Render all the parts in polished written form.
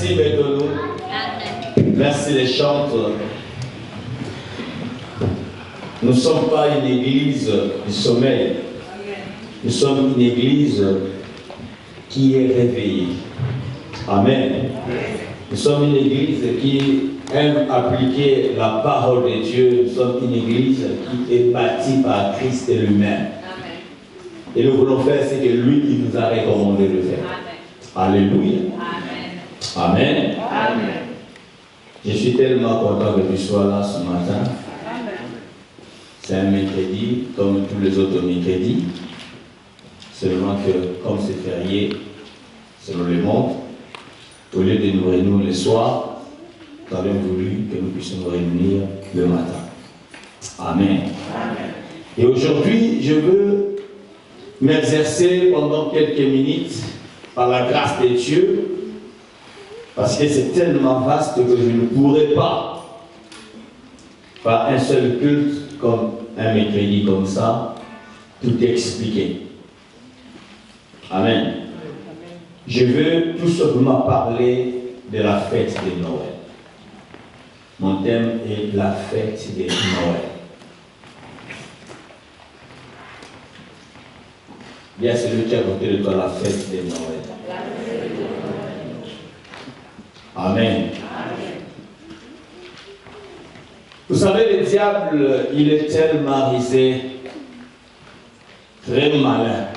Merci Bédonou. Merci les chantres. Nous ne sommes pas une église du sommeil. Nous sommes une église qui est réveillée. Amen. Nous sommes une église qui aime appliquer la parole de Dieu. Nous sommes une église qui est bâtie par Christ lui-même. Et nous voulons faire ce que lui, il nous a recommandé de faire. Amen. Alléluia. Amen. Amen. Amen. Je suis tellement content que tu sois là ce matin. C'est un mercredi, comme tous les autres mercredis. Seulement que, comme c'est férié, selon le monde, au lieu de nous réunir le soir, nous avons voulu que nous puissions nous réunir le matin. Amen. Amen. Et aujourd'hui, je veux m'exercer pendant quelques minutes par la grâce de Dieu, parce que c'est tellement vaste que je ne pourrais pas, par un seul culte, comme un mercredi comme ça, tout expliquer. Amen. Je veux tout simplement parler de la fête de Noël. Mon thème est la fête de Noël. Bien, c'est le qui a côté de toi la fête de Noël. Amen. Vous savez, le diable, il est tellement risé, très malin.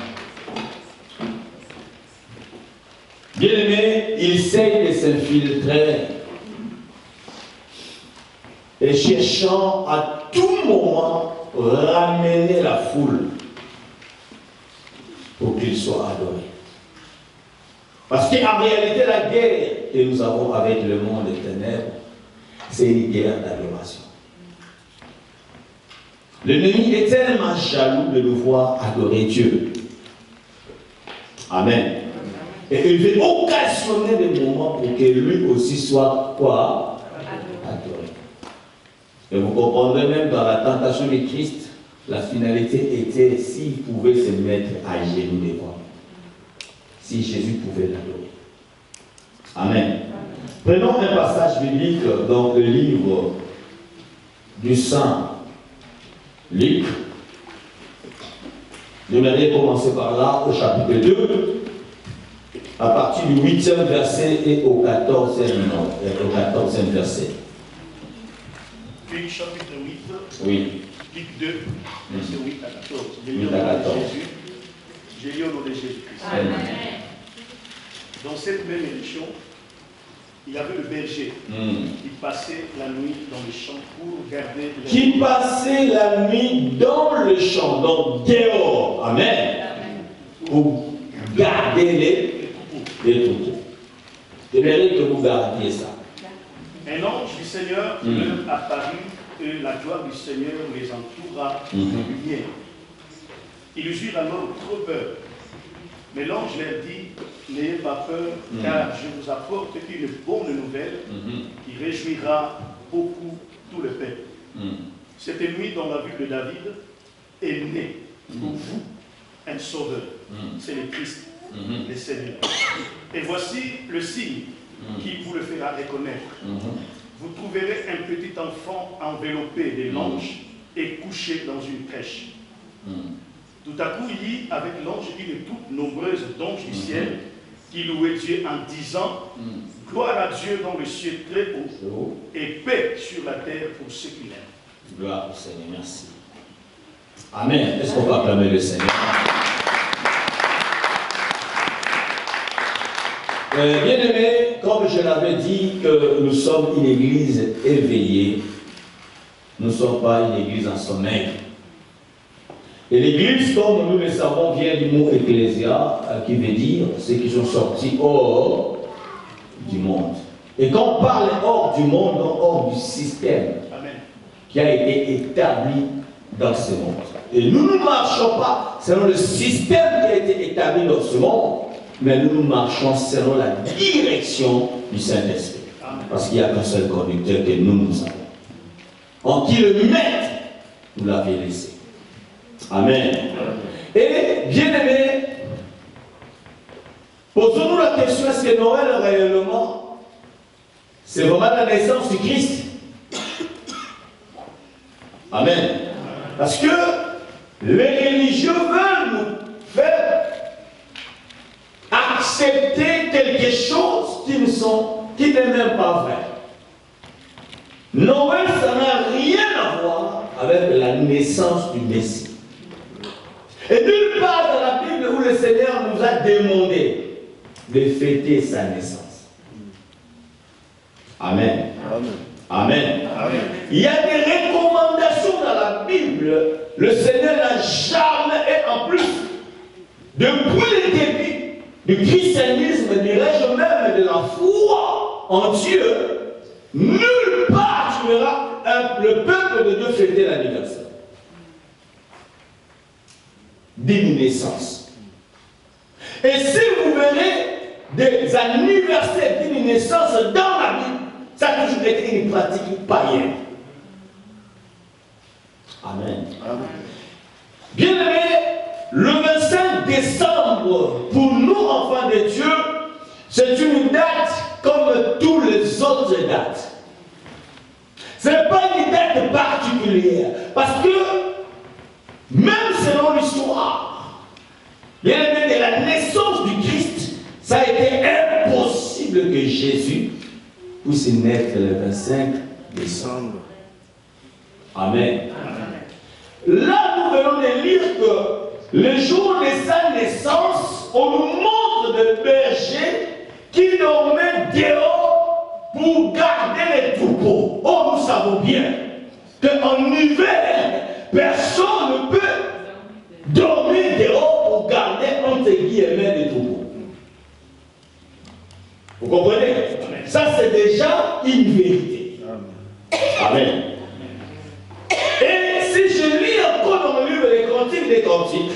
Bien aimé, il essaye de s'infiltrer et cherchant à tout moment ramener la foule pour qu'il soit adoré. Parce qu'en réalité, la guerre que nous avons avec le monde des ténèbres, c'est une guerre d'adoration. L'ennemi est tellement jaloux de nous voir adorer Dieu. Amen. Et il veut occasionner des moments pour que lui aussi soit quoi? Adoré. Et vous comprendrez même dans la tentation de Christ, la finalité était s'il pouvait se mettre à genoux devant. Si Jésus pouvait l'adorer. Amen. Prenons un passage biblique dans le livre du Saint Luc. Je vais commencer par là, au chapitre 2, à partir du 8e verset et au 14e verset. Luc chapitre 8, oui. Luc 2, verset 8 à 14. 8 à 14. J'ai lu au nom de Jésus-Christ. Dans cette même émission, il y avait le berger qui passait la nuit dans les champs pour garder les... Qui passait la nuit dans le champ, donc dehors. Amen. Pour garder les troupeaux. Je verrai que vous gardiez ça. Un ange du Seigneur leur apparut et la gloire du Seigneur les entoura de lumière. Ils eurent alors trop peur. Mais l'ange leur dit, n'ayez pas peur, car je vous apporte une bonne nouvelle qui réjouira beaucoup tout le peuple. Cette nuit, dans la ville de David, est né pour vous un sauveur. C'est le Christ, le Seigneur. Et voici le signe qui vous le fera reconnaître. Vous trouverez un petit enfant enveloppé de l'ange et couché dans une crèche. Tout à coup, il y eut avec l'ange une toute nombreuse d'anges du ciel qui louaient Dieu en disant gloire à Dieu dans le ciel très haut et paix sur la terre pour ceux qui l'aiment. Gloire au Seigneur, merci. Amen. Est-ce qu'on peut acclamer le Seigneur? Bien aimé, comme je l'avais dit, que nous sommes une église éveillée, nous ne sommes pas une église en sommeil. Et l'église, comme nous le savons, vient du mot ecclésia, qui veut dire ceux qui sont sortis hors du monde. Et quand on parle hors du monde, donc hors du système qui a été établi dans ce monde. Et nous ne marchons pas selon le système qui a été établi dans ce monde, mais nous marchons selon la direction du Saint-Esprit. Parce qu'il n'y a qu'un seul conducteur que nous avons. En qui le maître nous l'avait laissé. Amen. Et bien aimé, posons-nous la question, est-ce que Noël réellement c'est vraiment la naissance du Christ. Amen. Parce que les religieux veulent nous faire accepter quelque chose qui n'est même pas vrai. Noël, ça n'a rien à voir avec la naissance du Messie. Et nulle part dans la Bible où le Seigneur nous a demandé de fêter sa naissance. Amen. Amen. Amen. Amen. Il y a des recommandations dans la Bible. Le Seigneur n'a jamais, et en plus, depuis le début du christianisme, dirais-je même de la foi en Dieu, nulle part tu verras le peuple de Dieu fêter l'anniversaire d'une naissance. Et si vous verrez des anniversaires d'une naissance dans la Bible, ça a toujours été une pratique païenne. Amen. Amen. Bien aimé, le 25 décembre, pour nous, enfants de Dieu, c'est une date comme toutes les autres dates. Ce n'est pas une date particulière. Parce que, même selon l'histoire, bien aimé, de la naissance du Christ, ça a été impossible que Jésus puisse naître le 25 décembre. Amen. Amen. Là, nous venons de lire que le jour de sa naissance, on nous montre des bergers qui dormaient dehors pour garder les troupeaux. Oh, nous savons bien qu'en hiver, personne ne peut dormir dehors pour garder entre guillemets les troupeaux. Vous comprenez? Ça, c'est déjà une vérité. Amen. Et si je lis encore dans le livre des Cantiques des Cantiques,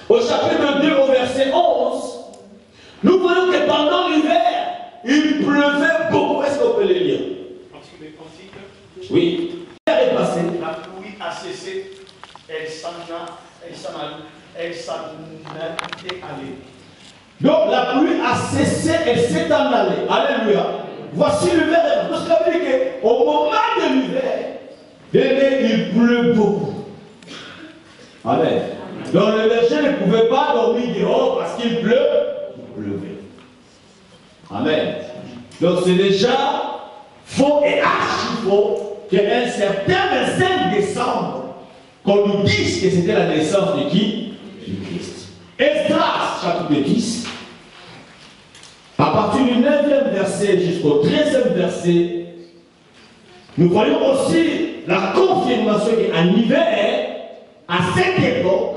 au chapitre 2, au verset 11, nous voyons que pendant l'hiver, il pleuvait beaucoup. Est-ce qu'on peut les lire? Cantiques des Cantiques. Oui. Elle est passée. La pluie a cessé, elle s'en est allée. Donc la pluie a cessé, elle s'est en allée. Alléluia. Voici l'hiver. Parce que ça veut dire qu'au moment de l'hiver, il pleut beaucoup. Amen. Donc le berger ne pouvait pas dormir dehors parce qu'il pleuvait. Amen. Donc c'est déjà faux et archi-faux qu'un certain 25 décembre, qu'on nous dise que c'était la naissance de qui? Du Christ. Esdras, chapitre 10, à partir du 9e verset jusqu'au 13e verset, nous voyons aussi la confirmation qu'en hiver, à cette époque,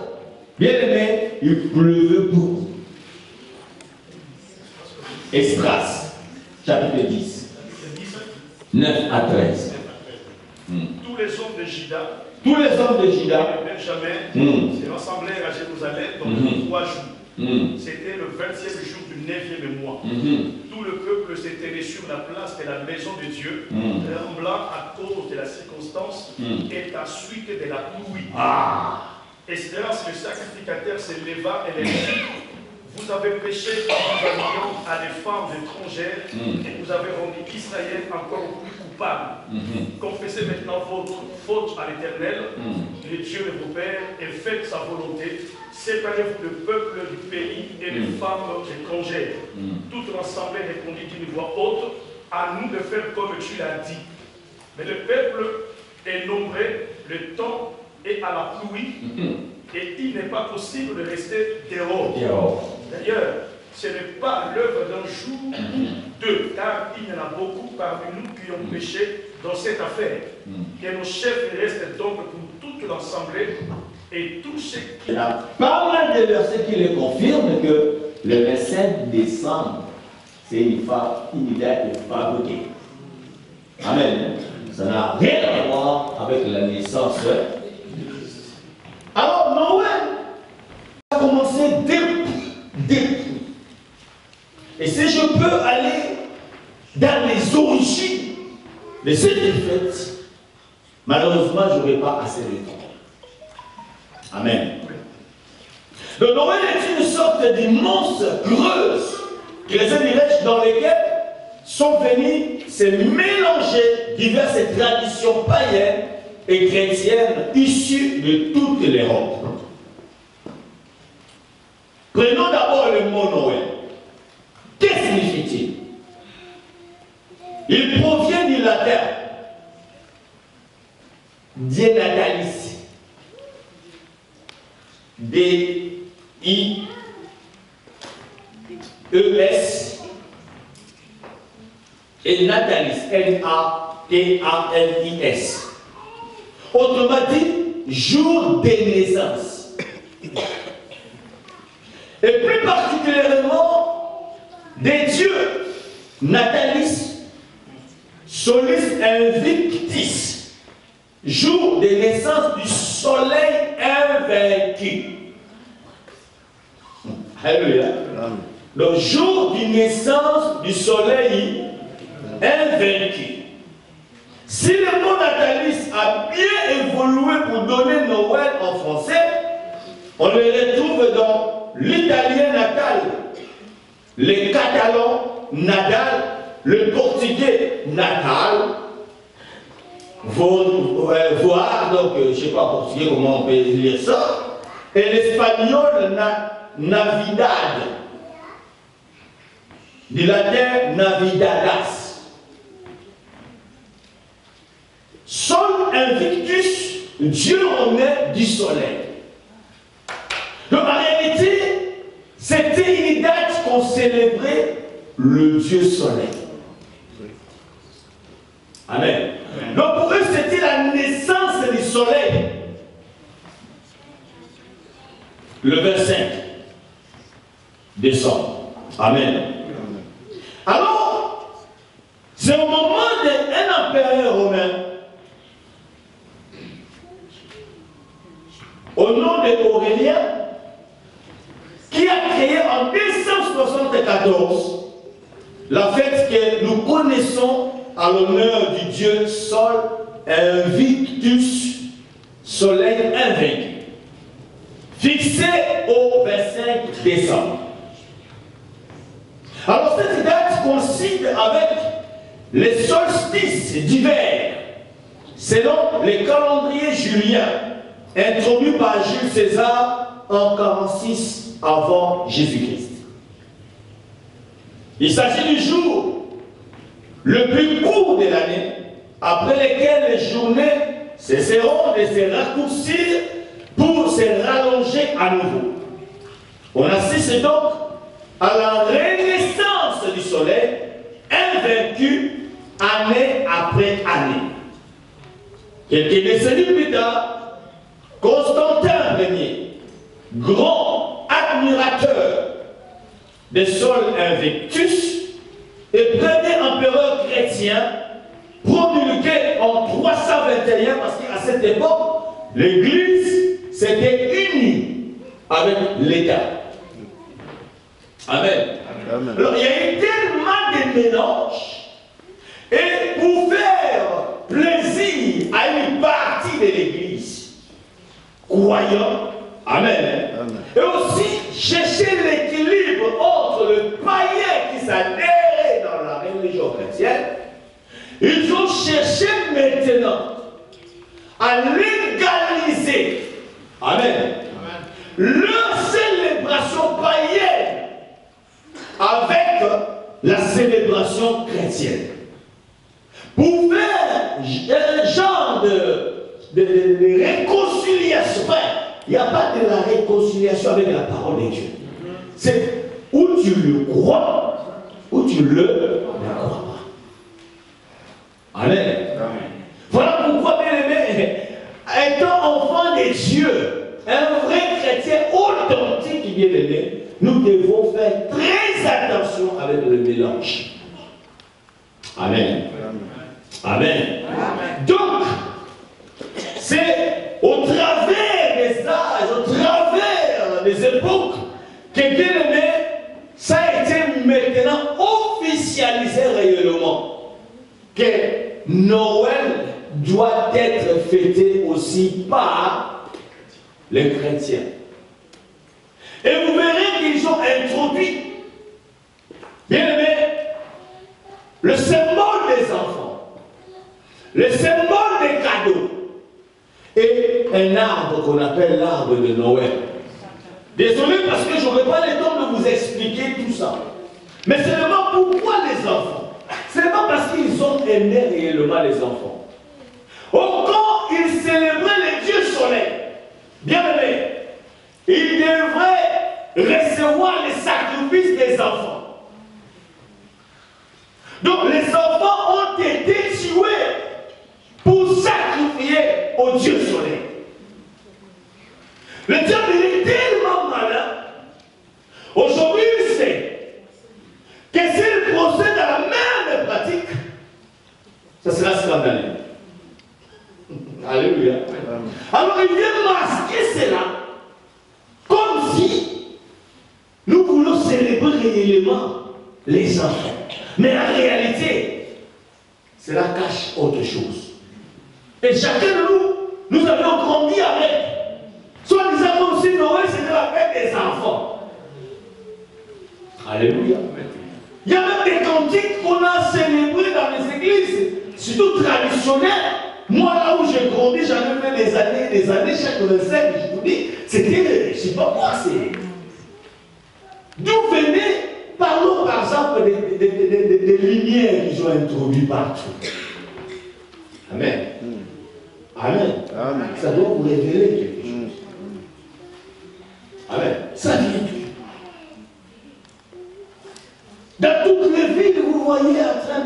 bien aimé, il pleuvait beaucoup. Esdras, chapitre 10, 9 à 13. Tous les hommes de Juda, tous les hommes de Juda, et Benjamin, se rassemblèrent à Jérusalem pendant 3 jours. C'était le 20e jour du 9e mois. Tout le peuple s'est tenu sur la place de la maison de Dieu, tremblant à cause de la circonstance et à suite de la pluie. Esdras, le sacrificateur, se leva et les dit: vous avez péché en vous alliant à des femmes étrangères et vous avez rendu Israël encore plus coupable. Confessez maintenant votre faute à l'Éternel, le Dieu de vos pères, et faites sa volonté. Séparez-vous le peuple du pays et les femmes étrangères. Toute l'assemblée répondit d'une voix haute: à nous de faire comme tu l'as dit. Mais le peuple est nombreux, le temps est à la pluie, et il n'est pas possible de rester dehors. D'ailleurs, ce n'est pas l'œuvre d'un jour ou deux, car il y en a beaucoup parmi nous qui ont péché dans cette affaire. Que nos chefs restent donc pour toute l'assemblée et tous ceux qui... Il y a pas mal de versets qui le confirment que le 25 décembre, c'est une date fabriquée. Amen. Ça n'a rien à voir avec la naissance. Alors, Noël a commencé depuis. Et si je peux aller dans les origines de cette fête, malheureusement, je n'aurai pas assez de temps. Amen. Donc, Noël est une sorte d'immense creuse, dans lesquelles sont venus se mélanger diverses traditions païennes et chrétiennes issues de toute l'Europe. Prenons d'abord le mot Noël. Que signifie-t-il? Il provient du latin Die Natalis. D-I-E-S et Natalis, N-A-T-A-L-I-S. Autrement dit, jour de naissance. Et plus particulièrement, des dieux Natalis, Solis Invictis, jour de naissance du soleil invaincu. Alléluia. Donc, jour de naissance du soleil invaincu. Si le mot Natalis a bien évolué pour donner Noël en français, on le retrouve dans l'italien natal, le catalan Nadal, le portugais Natal, voir, donc je ne sais pas en portugais comment on peut lire ça, et l'espagnol Navidad, du latin Navidadas. Sol Invictus, Dieu renaît du soleil. Donc en réalité, c'était une date qu'on célébrait le Dieu soleil. Amen. Donc pour eux, c'était la naissance du soleil. Le 25 décembre. Amen. Alors, c'est au moment d'un empereur romain, au nom d'Aurélien, qui a créé en 274 la fête que nous connaissons à l'honneur du dieu Sol Invictus, soleil invaincu, fixé au 25 décembre. Alors cette date coïncide avec les solstices d'hiver, selon les calendriers juliens, introduits par Jules César en 46 avant Jésus-Christ. Il s'agit du jour le plus court de l'année, après lequel les journées cesseront de se raccourcir pour se rallonger à nouveau. On assiste donc à la renaissance du soleil, invaincu année après année. Quelques décennies plus tard, Constantin Ier, grand admirateur de Sol Invictus et premier empereur chrétien, promulgué en 321, parce qu'à cette époque, l'Église s'était unie avec l'État. Amen. Amen. Alors il y a eu tellement de mélanges, et pour faire plaisir à une partie de l'Église, croyant, amen, amen, et aussi chercher l'équilibre entre le païen qui s'adhérait dans la religion chrétienne, ils ont cherché maintenant à légaliser, amen, leur célébration païenne avec la célébration chrétienne. Pour faire un genre de réconciliation. Il n'y a pas de la réconciliation avec la parole de Dieu. C'est où tu le crois, ou tu le crois pas. Amen. Voilà pourquoi, bien aimé, étant enfant de Dieu, un vrai chrétien authentique, bien aimé, nous devons faire très attention avec le mélange. Amen. Amen. Amen. Donc, c'est au travers des âges, au travers des époques, que bien aimé, ça a été maintenant officialisé réellement que Noël doit être fêté aussi par les chrétiens. Et vous verrez qu'ils ont introduit, bien aimé, le symbole des enfants, le symbole des cadeaux, et un arbre qu'on appelle l'arbre de Noël. Désolé parce que je n'aurai pas le temps de vous expliquer tout ça. Mais seulement pourquoi les enfants? Seulement parce qu'ils ont aimé réellement les enfants. Quand ils célébraient le Dieu soleil, bien aimé, ils devraient recevoir les sacrifices des enfants. Donc les enfants ont été tués pour sacrifier au Dieu soleil. Le diable est tellement malin. Aujourd'hui, il sait que s'il procède à la même pratique, ça sera scandaleux. Alléluia. Alors il vient masquer cela comme si nous voulons célébrer réellement les enfants. Mais en réalité, cela cache autre chose. Et chacun de nous, nous avons grandi avec. Soit disant comme si Noël c'était la fête des enfants. Alléluia. Il y a même des cantiques qu'on a célébrés dans les églises, surtout traditionnelles. Moi, là où j'ai grandi, j'en ai fait des années, chaque 25, je vous dis, c'était, je ne sais pas quoi, c'est. D'où venait, parlons par exemple des lumières qu'ils ont introduites partout. Amen. Amen. Amen. Ça doit vous révéler quelque chose. Amen. Ça vient d'où? Dans toutes les villes, vous voyez en train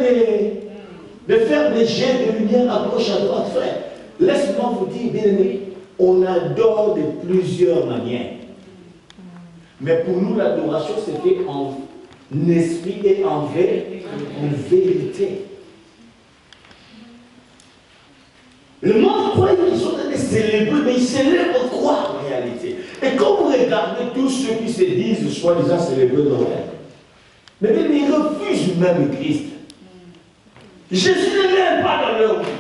de faire des jets de lumière à gauche, à droite, frère. Laisse-moi vous dire, bien aimé, on adore de plusieurs manières. Mais pour nous, l'adoration, c'est fait en esprit et en vérité. Le monde croit qu'ils sont en train de célébrer, mais ils célèbrent quoi en réalité? Et quand vous regardez tous ceux qui se disent, soi-disant, célébrer Noël, mais ils refusent même Christ. Jésus ne l'aime pas dans leur vie.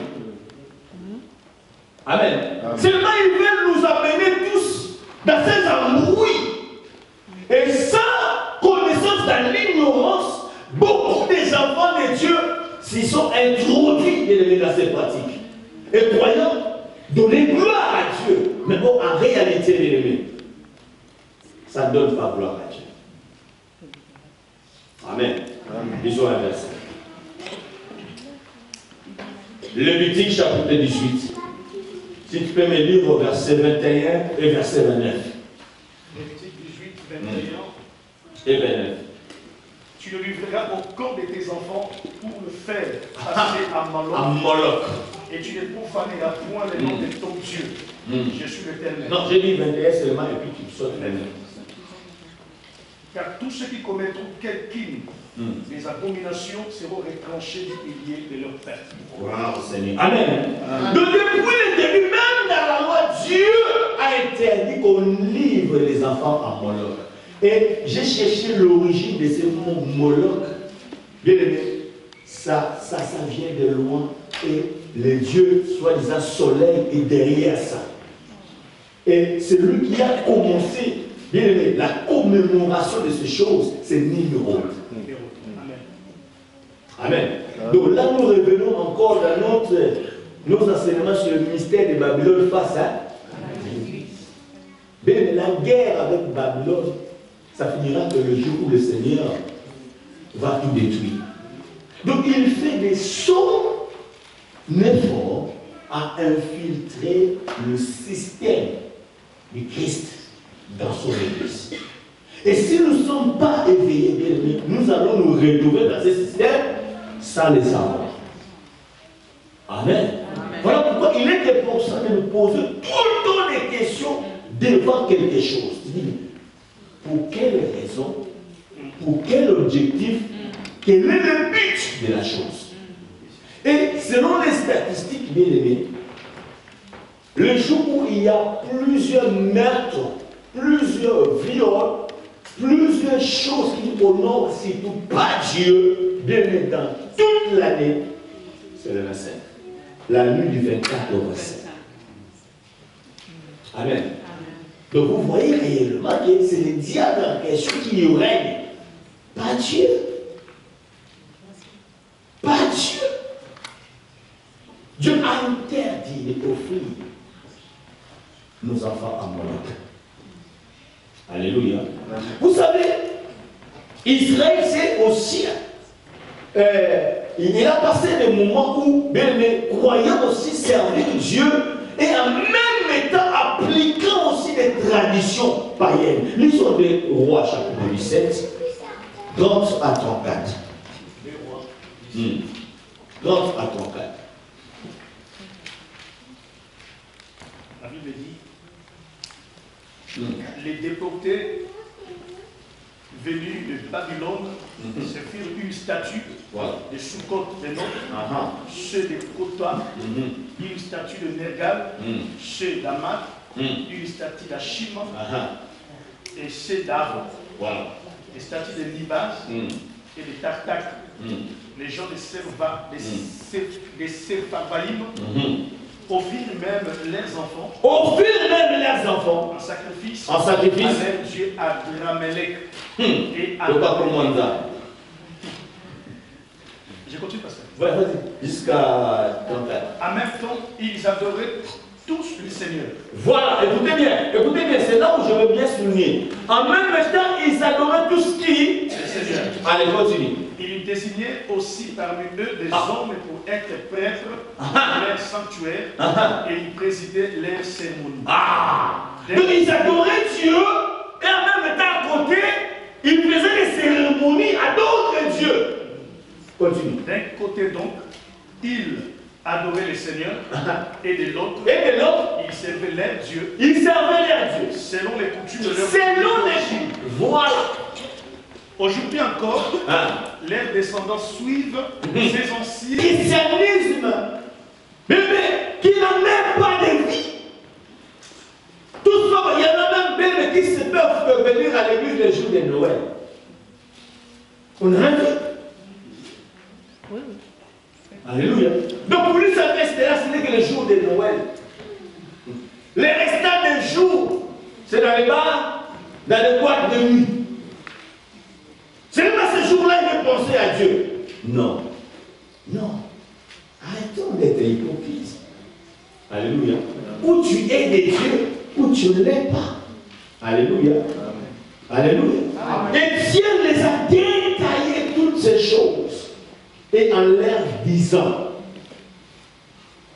Amen. Seulement, ils veulent nous amener tous dans ces embrouilles. Et sans connaissance, dans l'ignorance, beaucoup des enfants de Dieu s'y sont introduits dans ces pratiques. Et croyant donner gloire à Dieu. Mais bon, en réalité, les amis, ça ne donne pas gloire à Dieu. Amen. Lisons un verset. Lévitique chapitre 18. Si tu peux me lire au verset 21 et verset 29. Lévitique 18, 21 et 29. Tu le livreras au camp de tes enfants pour le faire passer à Moloch. Et tu ne profaneras point le nom de ton Dieu. Je suis l'Éternel. Non, j'ai dit 21 seulement et puis tu sautes 29. Car tous ceux qui commettront quelqu'une des abominations seront retranchés du pilier de leur père. Wow, Seigneur. Amen. Donc depuis le début, même dans la loi, Dieu a interdit qu'on livre les enfants à Moloch. Et j'ai cherché l'origine de ce mot Moloch. Bien aimé, ça vient de loin. Et le Dieu, soi-disant soleil, est derrière ça. Et c'est lui qui a commencé. Bien aimé, la commémoration de ces choses, c'est Nimrod. Amen. Donc là, nous revenons encore dans nos enseignements sur le mystère de Babylone face à bien, la guerre avec Babylone, ça finira que le jour où le Seigneur va tout détruire. Donc il fait des sommes efforts à infiltrer le système du Christ dans son Église. Et si nous ne sommes pas éveillés, bien, nous allons nous retrouver dans ce système sans les savoir. Amen. Amen. Voilà pourquoi il est important de nous poser tout le temps des questions devant quelque chose. Pour quelle raison, pour quel objectif, quel est le but de la chose? Et selon les statistiques, bien aimés, le jour où il y a plusieurs meurtres, plusieurs viols, plusieurs choses qui honorent surtout pas Dieu, bien aimé, dans toute l'année, c'est le 25. La nuit du 24 au 25. Amen. Donc vous voyez réellement que c'est le diable en question qui règne, pas Dieu. Dieu a interdit d'offrir nos enfants à Moloch. Alléluia. Vous savez, Israël, c'est aussi... il a passé des moments où les croyants aussi servaient Dieu et en même temps appliquant aussi des traditions païennes. Lisons des Rois chapitre 17, 30 à 34. 30 à 34. La Bible dit, les déportés venus de Babylone se firent une statue de Sukkot, des nôtres, ceux de Kota, une statue de Nergal, ceux d'Amat, une statue d'Achim, et ceux d'Av, des statues de Nibas et de Tartak, les gens de Sepharvaïm, offrirent même leurs enfants. Offrirent même leurs enfants. En sacrifice. En sacrifice. À leur Dieu Adramelech. Et à Je continue, pasteur. Voilà, vas-y. Jusqu'à 34. En même temps, ils adoraient tous le Seigneur. Voilà, écoutez bien, c'est là où je veux bien souligner. En même temps, ils adoraient tout ce qui... Le Seigneur. Allez, continue. Il désignait aussi parmi eux des hommes pour être prêtres dans leur sanctuaire et ils présidaient leurs cérémonies. Donc ils adoraient Dieu et en même temps à côté, ils faisaient des cérémonies à d'autres dieux. Continue. D'un côté donc, ils adoraient le Seigneur et de l'autre, ils servaient leur Dieu. Ils servaient leur Dieu. Selon les coutumes de leur Selon les coutumes. Voilà. Aujourd'hui encore, leurs descendants suivent ces anciens christianisme, bébé, qui n'a même pas de vie. Tout ça, il y en a même bébé qui se peuvent venir à l'église le jour de Noël. On a rien vu. Alléluia. Donc pour lui, ça fait là, ce n'est que le jour de Noël. Les restants des jours, c'est dans les bars, dans les boîtes de nuit. C'est même à ce jour-là il veut penser à Dieu. Non. Non. Arrêtons d'être hypocrites. Alléluia. Ou tu es des dieux, ou tu ne l'es pas. Alléluia. Alléluia. Et Dieu les a détaillées toutes ces choses. Et en leur disant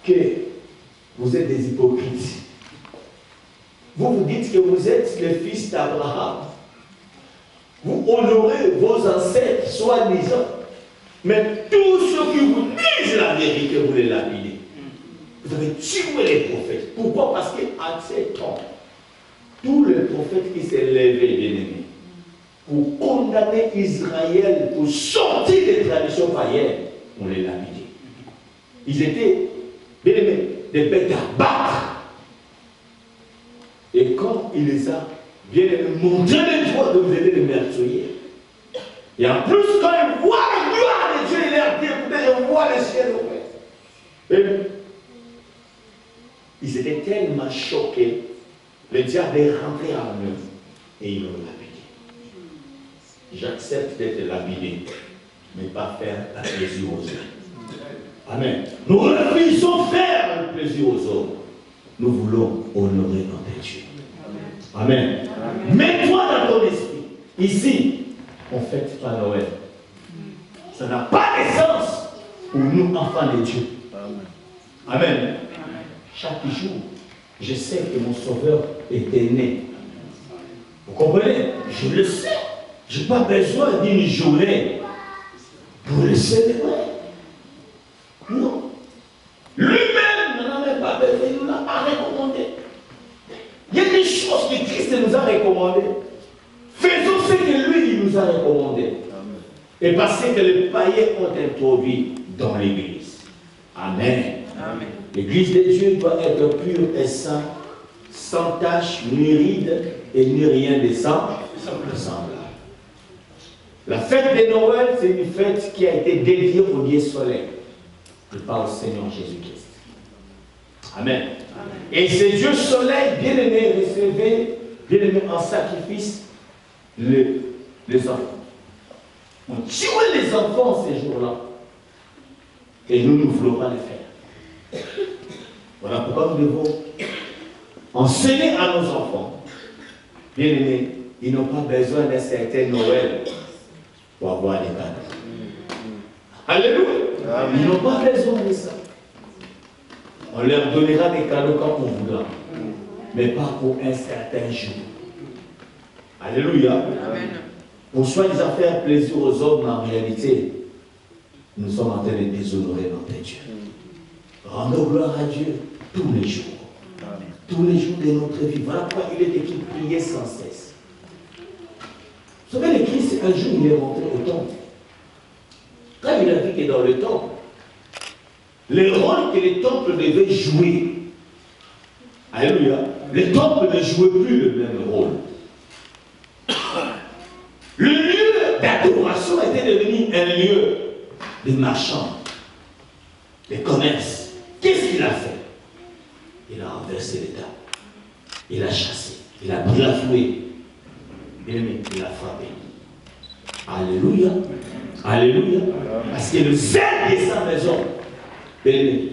que vous êtes des hypocrites. Vous vous dites que vous êtes les fils d'Abraham. Vous honorez vos ancêtres, soi-disant. Mais tous ceux qui vous disent la vérité, vous les lapidez. Vous avez tué les prophètes. Pourquoi? Parce qu'à ces temps, tous les prophètes qui s'est levé, bien-aimés, pour condamner Israël, pour sortir des traditions païennes, on les lapidait. Ils étaient, bien-aimés, des bêtes à battre. Et quand il les a bien montré les doigts que vous étiez des meurtriers. Et en plus, quand ils voient la gloire de Dieu, il leur dit, écoutez, je vois le ciel ouvert. Et ils étaient tellement choqués, le diable est rentré en eux et ils l'ont lapidé. J'accepte d'être lapidé, mais pas faire un plaisir aux hommes. Amen. Nous refusons faire un plaisir aux hommes. Nous voulons honorer notre Dieu. Amen. Mets-toi dans ton esprit. Ici, on ne fête pas Noël. Ça n'a pas de sens pour nous, enfants de Dieu. Amen. Chaque jour, je sais que mon Sauveur était né. Vous comprenez? Je le sais. Je n'ai pas besoin d'une journée pour le célébrer. Non. Lui-même n'en a même pas besoin. Il ne nous l'a pas recommandé. Il y a des choses que Christ nous a recommandées. Faisons ce que lui il nous a recommandé. Et parce que les païens ont introduit dans l'Église. Amen. L'Église de Dieu doit être pure et sainte, sans tache, ni ride et ni rien de semblable. La fête de Noël, c'est une fête qui a été dédiée au Dieu soleil et pas au Seigneur Jésus-Christ. Amen. Et ce Dieu soleil, bien-aimé, recevait, bien-aimé, en sacrifice les enfants. On tuait les enfants ces jours-là. Et nous ne voulons pas le faire. Voilà pourquoi nous devons enseigner à nos enfants. Bien aimés, ils n'ont pas besoin d'un certain Noël pour avoir des cadeaux. Alléluia. Ils n'ont pas besoin de ça. On leur donnera des cadeaux comme on voudra, mais pas pour un certain jour. Alléluia. Amen. Pour soi-disant faire plaisir aux hommes, en réalité, nous sommes en train de déshonorer notre Dieu. Rendons gloire à Dieu tous les jours. Tous les jours de notre vie. Voilà pourquoi il est écrit prier sans cesse. Vous savez, le Christ, un jour, il est rentré au temple. Quand il a vu que dans le temple, le rôle que le temple devait jouer, alléluia, le temple ne jouait plus le même rôle. Le lieu d'adoration était devenu un lieu de marchand, de commerce. Qu'est-ce qu'il a fait? Il a renversé les tables. Il a chassé. Il a pris la fouet. Il a frappé. Alléluia. Alléluia. Parce que le zèle de sa maison, c'était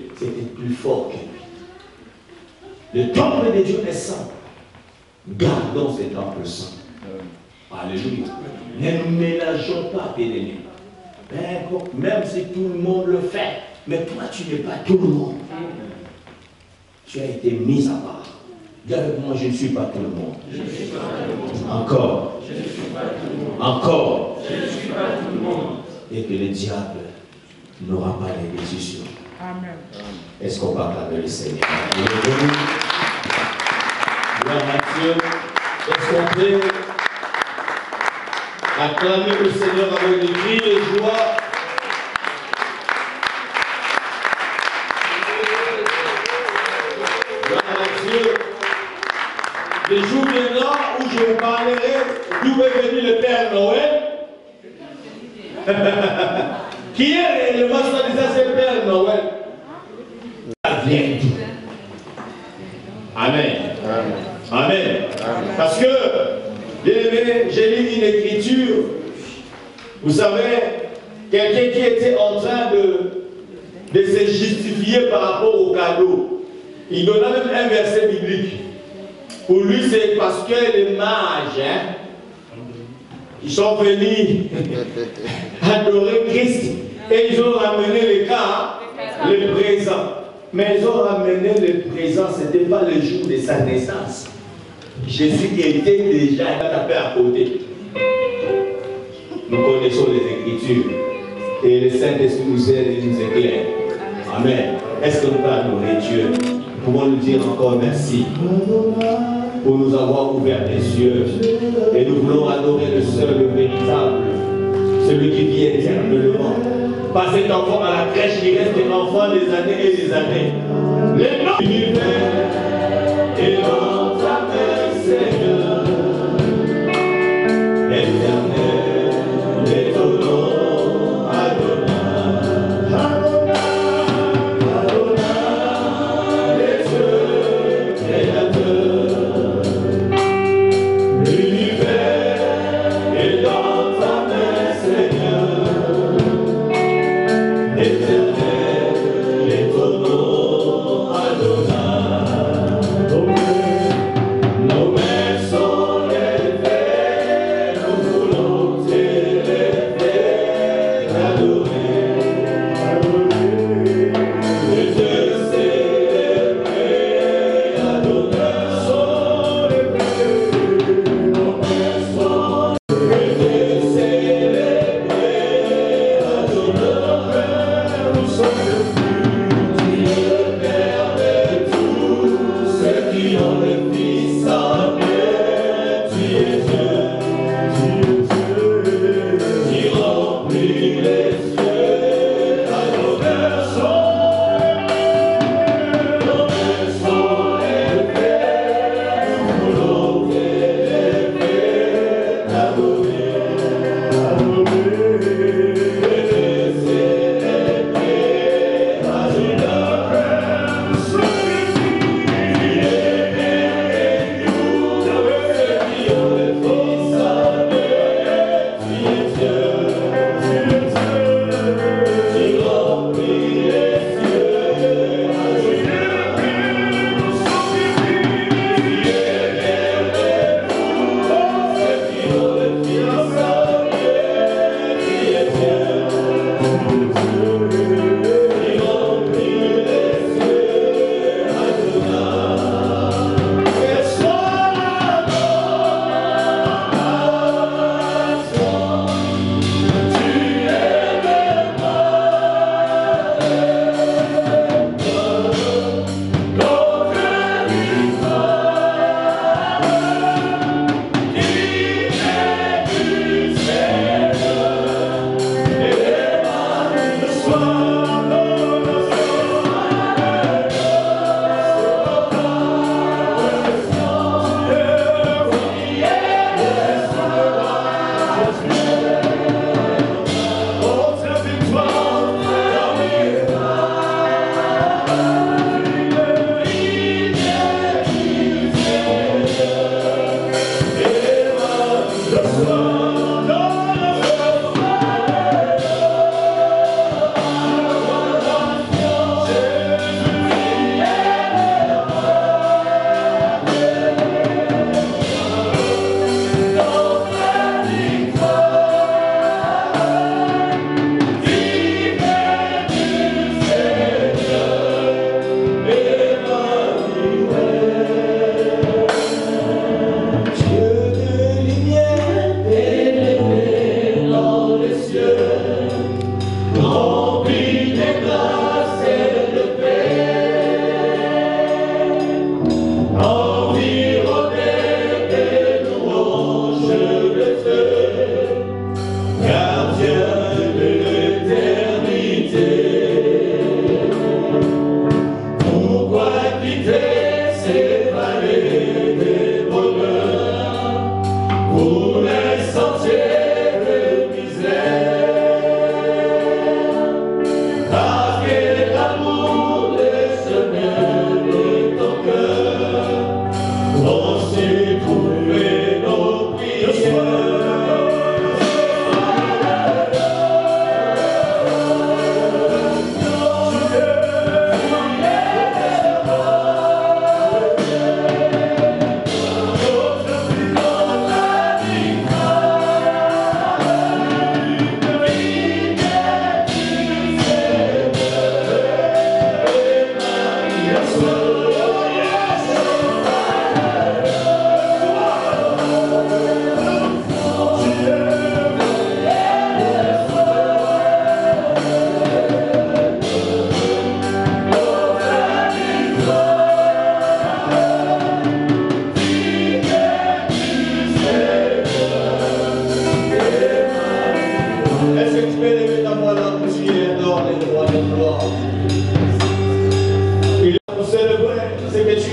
plus fort que lui. Le temple de Dieu est saint. Gardons ce temple saint. Alléluia. Ne nous mélangeons pas, bien-aimés. Même si tout le monde le fait, mais toi, tu n'es pas tout le monde. Tu as été mis à part. Dis avec moi, je ne suis pas tout le monde. Je ne suis pas tout le monde. Encore. Je ne suis pas tout le monde. Encore. Je ne suis pas tout le monde. Et que le diable n'aura pas les décisions. Amen. Est-ce qu'on va acclamer le Seigneur? Gloire à Dieu. Est-ce qu'on peut acclamer le Seigneur avec des cris de joie? Le jour viendra où je vous parlerai d'où est venu le Père Noël. Qui est le master de ça, c'est le Père Noël. Ça vient d'où? Amen. Amen. Parce que, bien aimé, j'ai lu une écriture. Vous savez, quelqu'un qui était en train de se justifier par rapport au cadeau. Il donna même un verset biblique. Pour lui, c'est parce que les mages, ils sont venus adorer Christ et ils ont ramené les présents. Mais ils ont ramené les présents, ce n'était pas le jour de sa naissance. Jésus était déjà tapé à côté. Nous connaissons les Écritures et le Saint-Esprit nous aide et nous éclaire. Amen. Est-ce que nous pouvons adorer Dieu? Nous pouvons nous dire encore merci pour nous avoir ouvert les yeux. Et nous voulons adorer le seul, le véritable, celui qui vit éternellement. Pas cet enfant à la crèche qui reste un enfant des années et des années. Les noms de l'univers et dans ta main, Seigneur, éternel est ton nom, Adonai. Adonai, les cieux créateurs. L'univers est dans ta main, Seigneur, éternel est ton nom, Adonai.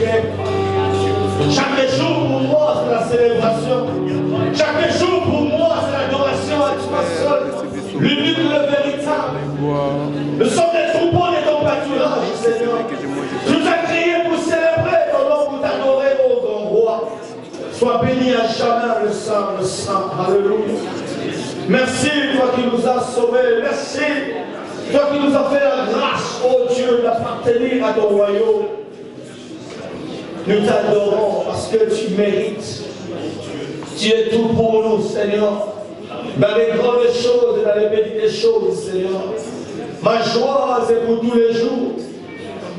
prière. Chaque jour pour moi, c'est la célébration. Chaque jour pour moi, c'est l'adoration à toi seul. L'unique, le véritable. Nous sommes des troupeaux de ton pâturage, Seigneur. Tu nous as créés pour célébrer ton nom, pour t'adorer, ô grand roi. Sois béni à jamais le Saint, le Saint. Alléluia. Merci, toi qui nous as sauvés. Merci, toi qui nous as fait la grâce, ô Dieu, d'appartenir à ton royaume. Nous t'adorons parce que tu mérites. Tu es tout pour nous, Seigneur. Dans les grandes choses et dans les petites choses, Seigneur. Ma joie, c'est pour tous les jours.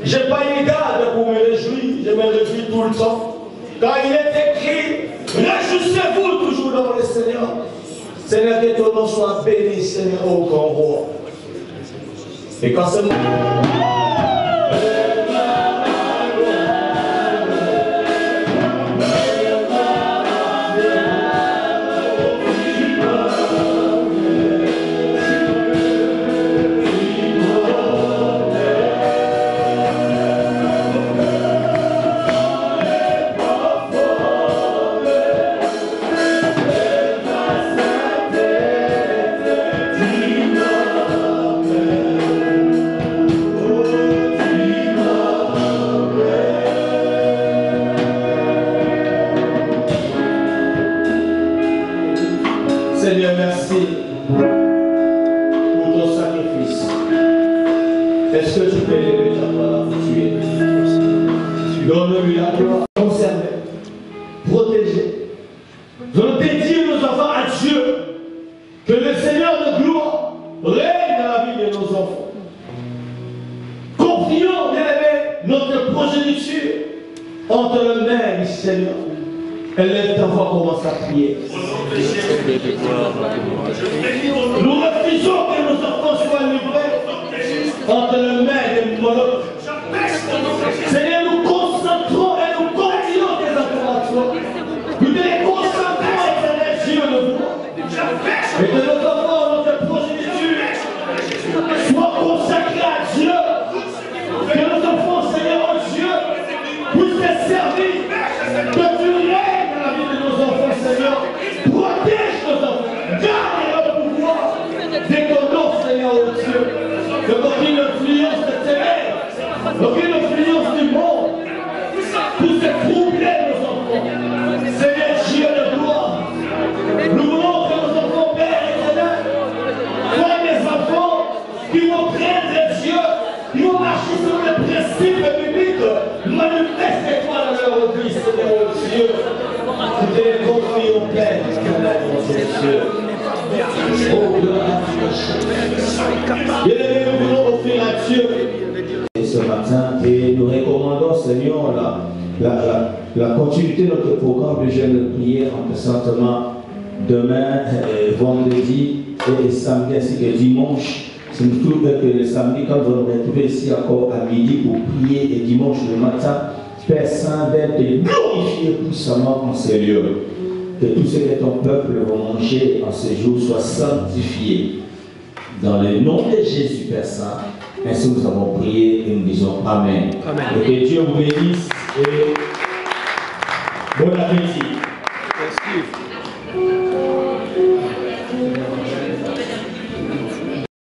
Je n'ai pas une date pour me réjouir. Je me réjouis tout le temps. Car il est écrit, réjouissez-vous toujours dans le Seigneur. Seigneur, que ton nom soit béni, Seigneur, au grand roi. Et quand ce Seigneur, merci pour ton sacrifice. Est-ce que tu peux élever ta parole où tu es? Donne-lui la gloire, conserver, protéger. Donne dédier nos enfants à Dieu. Que le Seigneur de gloire règne dans la vie de nos enfants. Confions, bien-aimé, notre progéniture entre les mains du Seigneur. Élève ta voix, commence à prier. Nous refusons que nos enfants soient livrés entre les mains des molochs. Seigneur, nous concentrons et nous continuons tes informations. Nous te les concentrons et les yeux de vous. Et que nos enfants, notre progéniture, soient consacrés à Dieu. Que nos enfants, Seigneur, oh Dieu, puissent te servir. Que tu règnes dans la vie de nos enfants, Seigneur. Protège nos enfants. Garde leur pouvoir. Dès ton nom, Seigneur, oh Dieu. Que aucune influence de ténèbres, aucune influence du monde puisse troubler nos enfants. Seigneur Dieu de gloire. Nous voulons que nos enfants, Père éternel, soient des enfants qui vont craindre Dieu, qui vont marcher sur les principes bibliques. Manifeste-toi dans leur vie, Seigneur oh Dieu. Nous te les confions, Père éternel, dans ces cieux. Oh, gloire à Dieu. Bien-aimés, nous voulons offrir à Dieu. Et ce matin, et nous recommandons, Seigneur, la continuité de notre programme de jeûne de prière en présentement demain, vendredi et samedi ainsi que dimanche. C'est nous trouvons que le samedi, quand vous nous retrouvez ici encore à midi pour prier et dimanche le matin, Père Saint, d'être glorifié puissamment en ces lieux. Que tout ce que ton peuple va manger en ces jours soit sanctifié. Dans le nom de Jésus, Père Saint, ainsi nous avons prié et nous disons Amen. Amen. Et que Dieu vous bénisse et bon appétit. Merci.